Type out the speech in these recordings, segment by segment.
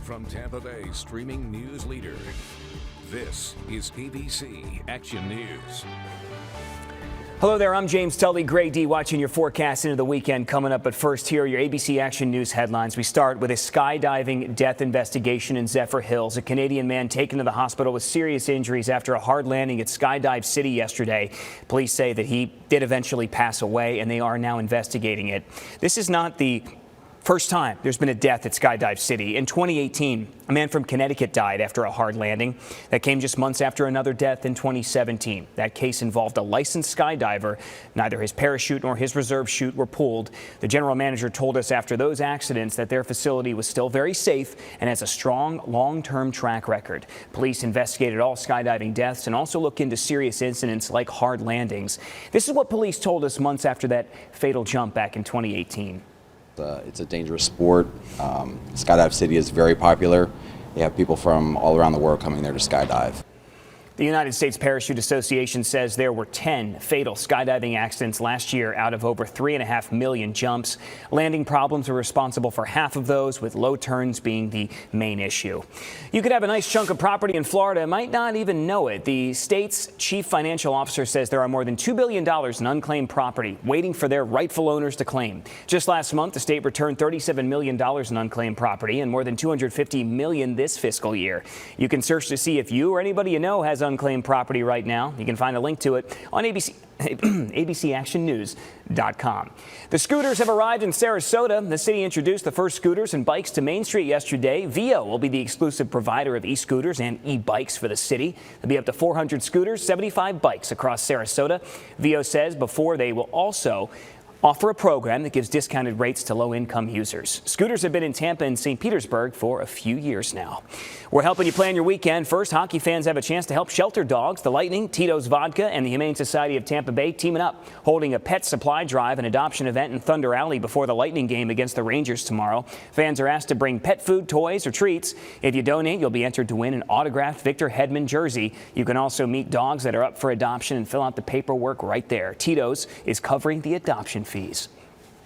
From Tampa Bay streaming news leader, this is ABC Action News. Hello there, I'm James Tully. Greg D watching your forecast into the weekend coming up. But first, here are your ABC Action News headlines. We start with a skydiving death investigation in Zephyr Hills. A Canadian man taken to the hospital with serious injuries after a hard landing at Skydive City yesterday. Police say that he did eventually pass away, and they are now investigating it. This is not the first time there's been a death at Skydive City. In 2018, a man from Connecticut died after a hard landing. That came just months after another death in 2017. That case involved a licensed skydiver. Neither his parachute nor his reserve chute were pulled. The general manager told us after those accidents that their facility was still very safe and has a strong long-term track record. Police investigated all skydiving deaths and also look into serious incidents like hard landings. This is what police told us months after that fatal jump back in 2018. It's a dangerous sport. Skydive City is very popular. You have people from all around the world coming there to skydive. The United States Parachute Association says there were 10 fatal skydiving accidents last year out of over 3.5 million jumps. Landing problems are responsible for half of those, with low turns being the main issue. You could have a nice chunk of property in Florida and might not even know it. The state's chief financial officer says there are more than $2 billion in unclaimed property waiting for their rightful owners to claim. Just last month, the state returned $37 million in unclaimed property and more than $250 million this fiscal year. You can search to see if you or anybody you know has unclaimed property right now. You can find a link to it on abcactionnews.com. The scooters have arrived in Sarasota. The city introduced the first scooters and bikes to Main Street yesterday. Vio will be the exclusive provider of e-scooters and e-bikes for the city. There'll be up to 400 scooters, 75 bikes across Sarasota. Vio says before they will also offer a program that gives discounted rates to low-income users. Scooters have been in Tampa and St. Petersburg for a few years now. We're helping you plan your weekend. First, hockey fans have a chance to help shelter dogs. The Lightning, Tito's Vodka, and the Humane Society of Tampa Bay teaming up, holding a pet supply drive and adoption event in Thunder Alley before the Lightning game against the Rangers tomorrow. Fans are asked to bring pet food, toys, or treats. If you donate, you'll be entered to win an autographed Victor Hedman jersey. You can also meet dogs that are up for adoption and fill out the paperwork right there. Tito's is covering the adoption fees.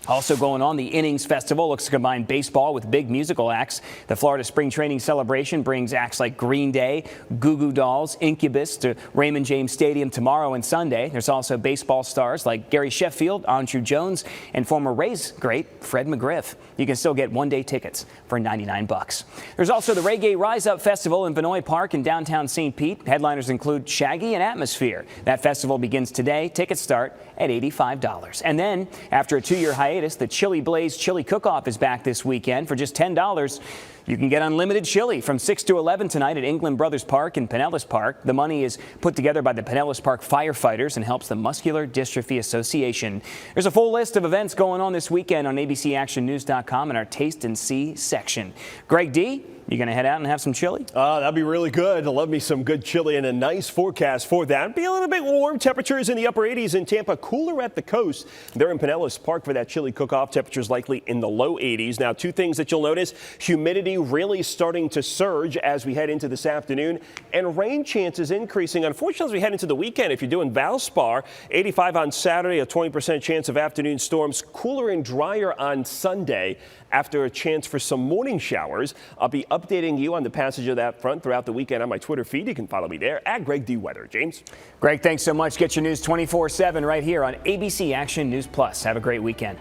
Also going on, the Innings Festival looks to combine baseball with big musical acts. The Florida Spring Training Celebration brings acts like Green Day, Goo Goo Dolls, Incubus to Raymond James Stadium tomorrow and Sunday. There's also baseball stars like Gary Sheffield, Andrew Jones, and former Rays great Fred McGriff. You can still get one-day tickets for $99. There's also the Reggae Rise Up Festival in Vinoy Park in downtown St. Pete. Headliners include Shaggy and Atmosphere. That festival begins today. Tickets start at $85. And then, after a 2-year hiatus, the Chili Blaze Chili Cookoff is back this weekend for just $10. You can get unlimited chili from 6 to 11 tonight at England Brothers Park and Pinellas Park. The money is put together by the Pinellas Park firefighters and helps the Muscular Dystrophy Association. There's a full list of events going on this weekend on abcactionnews.com in our Taste and See section. Greg D., you going to head out and have some chili? That'd be really good. I love me some good chili and a nice forecast for that. Be a little bit warm. Temperatures in the upper 80s in Tampa, cooler at the coast. They're in Pinellas Park for that chili cook-off. Temperatures likely in the low 80s. Now, two things that you'll notice. Humidity really starting to surge as we head into this afternoon, and rain chances increasing. Unfortunately, as we head into the weekend, if you're doing Valspar, 85 on Saturday, a 20% chance of afternoon storms. Cooler and drier on Sunday after a chance for some morning showers. I'll be updating you on the passage of that front throughout the weekend on my Twitter feed. You can follow me there at Greg D. Weather. James? Greg, thanks so much. Get your news 24/7 right here on ABC Action News Plus. Have a great weekend.